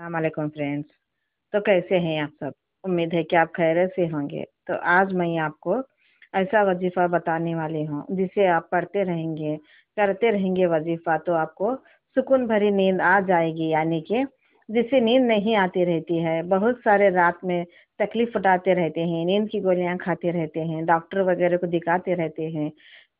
अस्सलाम फ्रेंड्स। तो कैसे हैं आप सब? उम्मीद है कि आप खैरियत से होंगे। तो आज मैं आपको ऐसा वजीफा बताने वाली हूँ जिसे आप पढ़ते रहेंगे, करते रहेंगे वजीफा, तो आपको सुकून भरी नींद आ जाएगी। यानी कि जिसे नींद नहीं आती रहती है, बहुत सारे रात में तकलीफ उठाते रहते हैं, नींद की गोलियां खाते रहते हैं, डॉक्टर वगैरह को दिखाते रहते हैं,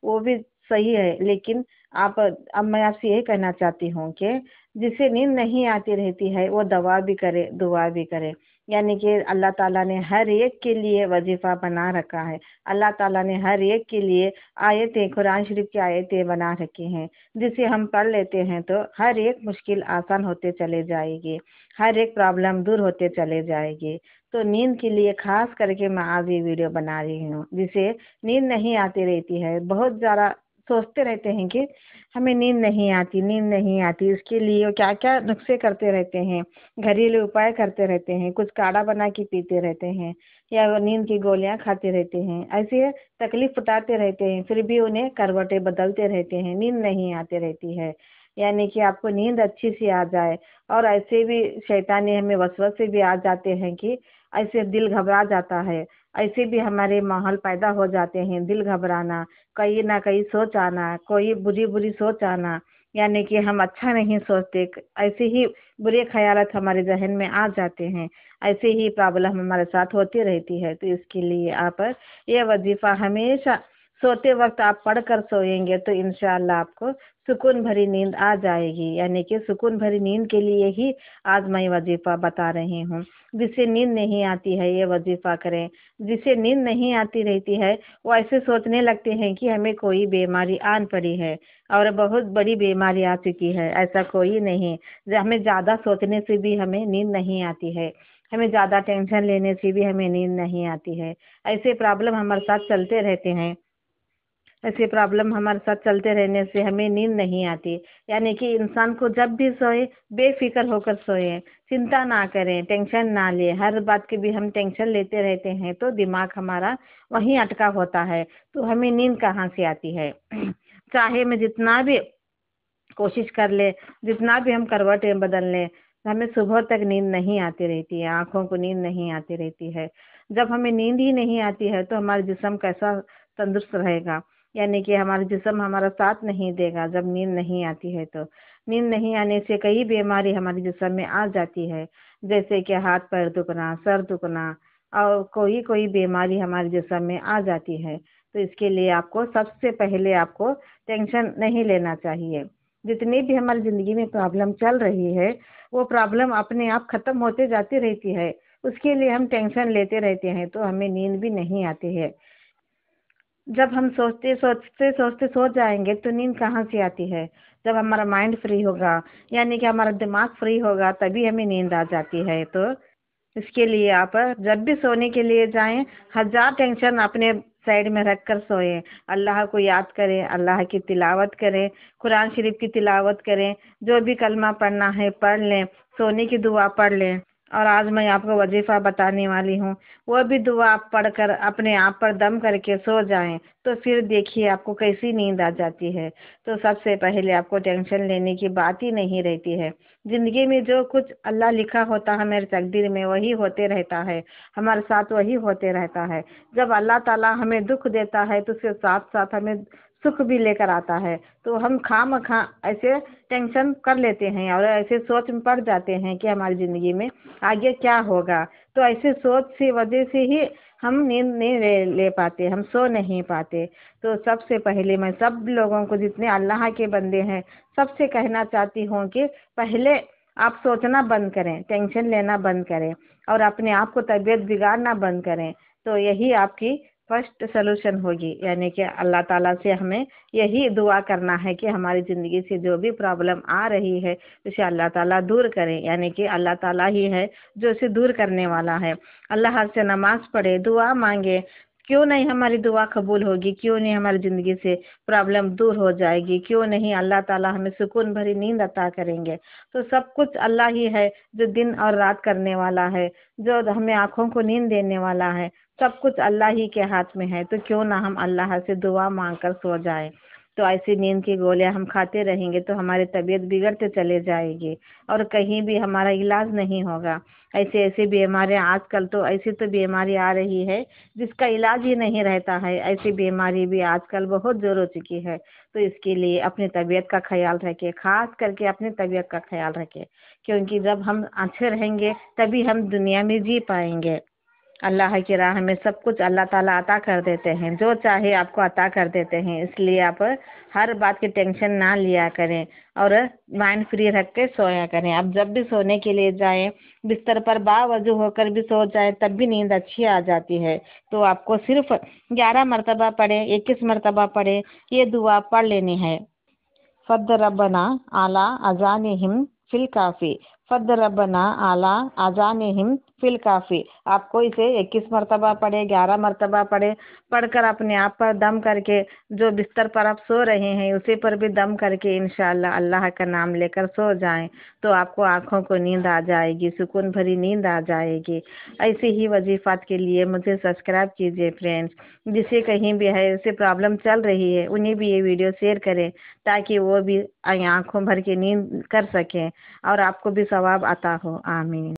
वो भी सही है। लेकिन आप अब मैं आपसे यही कहना चाहती हूँ कि जिसे नींद नहीं आती रहती है वो दवा भी करे, दुआ भी करे। यानी कि अल्लाह ताला ने हर एक के लिए वजीफा बना रखा है। अल्लाह ताला ने हर एक के लिए आयतें, कुरान शरीफ की आयतें बना रखी हैं, जिसे हम पढ़ लेते हैं तो हर एक मुश्किल आसान होते चले जाएगी, हर एक प्रॉब्लम दूर होते चले जाएगी। तो नींद के लिए खास करके मैं आज ये वीडियो बना रही हूँ। जिसे नींद नहीं आती रहती है, बहुत ज़्यादा सोचते रहते हैं कि हमें नींद नहीं आती, नींद नहीं आती, इसके लिए क्या क्या नुस्खे करते रहते हैं, घरेलू उपाय करते रहते हैं, कुछ काढ़ा बना के पीते रहते हैं, या वो नींद की गोलियां खाते रहते हैं। ऐसे तकलीफ उठाते रहते हैं, फिर भी उन्हें करवटें बदलते रहते हैं, नींद नहीं आती रहती है। यानी कि आपको नींद अच्छी सी आ जाए। और ऐसे भी शैतानी हमें वसवसे भी आ जाते हैं कि ऐसे दिल घबरा जाता है, ऐसे भी हमारे माहौल पैदा हो जाते हैं, दिल घबराना, कहीं ना कहीं सोच आना, कोई बुरी बुरी सोच आना, यानी कि हम अच्छा नहीं सोचते, ऐसे ही बुरे ख्यालात हमारे जहन में आ जाते हैं, ऐसे ही प्रॉब्लम हमारे साथ होती रहती है। तो इसके लिए आप ये वजीफा हमेशा सोते वक्त आप पढ़ कर सोएंगे तो इंशाअल्लाह आपको सुकून भरी नींद आ जाएगी। यानी कि सुकून भरी नींद के लिए ही आज मैं वजीफा बता रही हूँ। जिसे नींद नहीं आती है ये वजीफा करें। जिसे नींद नहीं आती रहती है वो ऐसे सोचने लगते हैं कि हमें कोई बीमारी आन पड़ी है और बहुत बड़ी बीमारी आ चुकी है। ऐसा कोई नहीं। हमें ज़्यादा सोचने से भी हमें नींद नहीं आती है, हमें ज़्यादा टेंशन लेने से भी हमें नींद नहीं आती है। ऐसे प्रॉब्लम हमारे साथ चलते रहते हैं, ऐसे प्रॉब्लम हमारे साथ चलते रहने से हमें नींद नहीं आती। यानी कि इंसान को जब भी सोए बेफिक्र होकर सोए, चिंता ना करें, टेंशन ना ले। हर बात की भी हम टेंशन लेते रहते हैं तो दिमाग हमारा वहीं अटका होता है, तो हमें नींद कहाँ से आती है? चाहे मैं जितना भी कोशिश कर ले, जितना भी हम करवटें बदल लें, हमें सुबह तक नींद नहीं आती रहती है, आंखों को नींद नहीं आती रहती है। जब हमें नींद ही नहीं आती है तो हमारा जिस्म कैसा तंदुरुस्त रहेगा? यानी कि हमारा जिस्म हमारा साथ नहीं देगा जब नींद नहीं आती है। तो नींद नहीं आने से कई बीमारी हमारे जिस्म में आ जाती है, जैसे कि हाथ पैर दुखना, सर दुखना, और कोई कोई बीमारी हमारे जिस्म में आ जाती है। तो इसके लिए आपको सबसे पहले आपको टेंशन नहीं लेना चाहिए। जितनी भी हमारी जिंदगी में प्रॉब्लम चल रही है वो प्रॉब्लम अपने आप खत्म होते जाती रहती है, उसके लिए हम टेंशन लेते रहते हैं तो हमें नींद भी नहीं आती है। जब हम सोचते सोचते सोचते सो जाएंगे तो नींद कहाँ से आती है? जब हमारा माइंड फ्री होगा, यानी कि हमारा दिमाग फ्री होगा, तभी हमें नींद आ जाती है। तो इसके लिए आप जब भी सोने के लिए जाएं, हजार टेंशन अपने साइड में रख कर सोएं, अल्लाह को याद करें, अल्लाह की तिलावत करें, कुरान शरीफ की तिलावत करें, जो भी कलमा पढ़ना है पढ़ लें, सोने की दुआ पढ़ लें। और आज मैं आपको वजीफा बताने वाली हूँ, वो भी दुआ आप पढ़कर अपने आप पर दम करके सो जाएं, तो फिर देखिए आपको कैसी नींद आ जाती है। तो सबसे पहले आपको टेंशन लेने की बात ही नहीं रहती है। जिंदगी में जो कुछ अल्लाह लिखा होता है मेरे तकदीर में वही होते रहता है, हमारे साथ वही होते रहता है। जब अल्लाह ताला हमें दुख देता है तो उसके साथ साथ हमें सुख भी लेकर आता है। तो हम खामखा ऐसे टेंशन कर लेते हैं और ऐसे सोच में पड़ जाते हैं कि हमारी जिंदगी में आगे क्या होगा। तो ऐसे सोच की वजह से ही हम नींद नहीं ले पाते, हम सो नहीं पाते। तो सबसे पहले मैं सब लोगों को, जितने अल्लाह के बंदे हैं, सबसे कहना चाहती हूँ कि पहले आप सोचना बंद करें, टेंशन लेना बंद करें और अपने आप को तबीयत बिगाड़ना बंद करें। तो यही आपकी फर्स्ट सलूशन होगी। यानी कि अल्लाह ताला से हमें यही दुआ करना है कि हमारी ज़िंदगी से जो भी प्रॉब्लम आ रही है उसे अल्लाह ताला दूर करें। यानी कि अल्लाह ताला ही है जो इसे दूर करने वाला है। अल्लाह से नमाज पढ़े, दुआ मांगे, क्यों नहीं हमारी दुआ कबूल होगी? क्यों नहीं हमारी ज़िंदगी से प्रॉब्लम दूर हो जाएगी? क्यों नहीं अल्लाह ताला हमें सुकून भरी नींद अता करेंगे? तो सब कुछ अल्लाह ही है जो दिन और रात करने वाला है, जो हमें आँखों को नींद देने वाला है। सब कुछ अल्लाह ही के हाथ में है, तो क्यों ना हम अल्लाह से दुआ मांग कर सो जाए। تو ایسی نیند کی گولیاں ہم کھاتے رہیں گے تو ہماری طبیعت بگڑتے چلے جائے گی اور کہیں بھی ہمارا علاج نہیں ہوگا۔ ایسی بیماریاں آج کل تو ایسی تو بیماری آ رہی ہے جس کا علاج ہی نہیں رہتا ہے، ایسی بیماری بھی آج کل بہت زور ہو چکی ہے۔ تو اس کے لیے اپنی طبیعت کا خیال رکھے، خاص کر کے اپنی طبیعت کا خیال رکھے، کیونکہ جب ہم اچھے رہیں گے تبھی ہم دنیا میں جی پائیں گے۔ اللہ کی راہ میں سب کچھ اللہ تعالیٰ عطا کر دیتے ہیں، جو چاہے آپ کو عطا کر دیتے ہیں، اس لیے آپ ہر بات کی ٹینشن نہ لیا کریں اور مائنڈ فری رکھ کے سویا کریں۔ اب جب بھی سونے کے لیے جائیں بستر پر باوضو ہو کر بھی سو جائیں تب بھی نیند اچھی آ جاتی ہے۔ تو آپ کو صرف 11 مرتبہ پڑھیں، 21 مرتبہ پڑھیں، یہ دعا پڑھ لینی ہے۔ فد ربنا اعلی اذانہم فی الکافی، فد ربنا اعلی اذانہم فی الکافی۔ آپ کو اسے 21 مرتبہ پڑھے، 11 مرتبہ پڑھے، پڑھ کر اپنے آپ پر دم کر کے جو بستر پر آپ سو رہے ہیں اسی پر بھی دم کر کے انشاءاللہ اللہ کا نام لے کر سو جائیں تو آپ کو آنکھوں کو نیند آ جائے گی، سکون بھری نیند آ جائے گی۔ ایسے ہی وظیفات کے لیے مجھے سبسکرائب کیجیے فرینڈز، جسے کہیں بھی ہے اسے پرابلم چل رہی ہے انہیں بھی یہ ویڈیو شیئر کریں تاکہ وہ بھی آنکھوں بھر کے نیند کر سکیں اور آپ کو بھی ثواب عطا ہو۔ آمین۔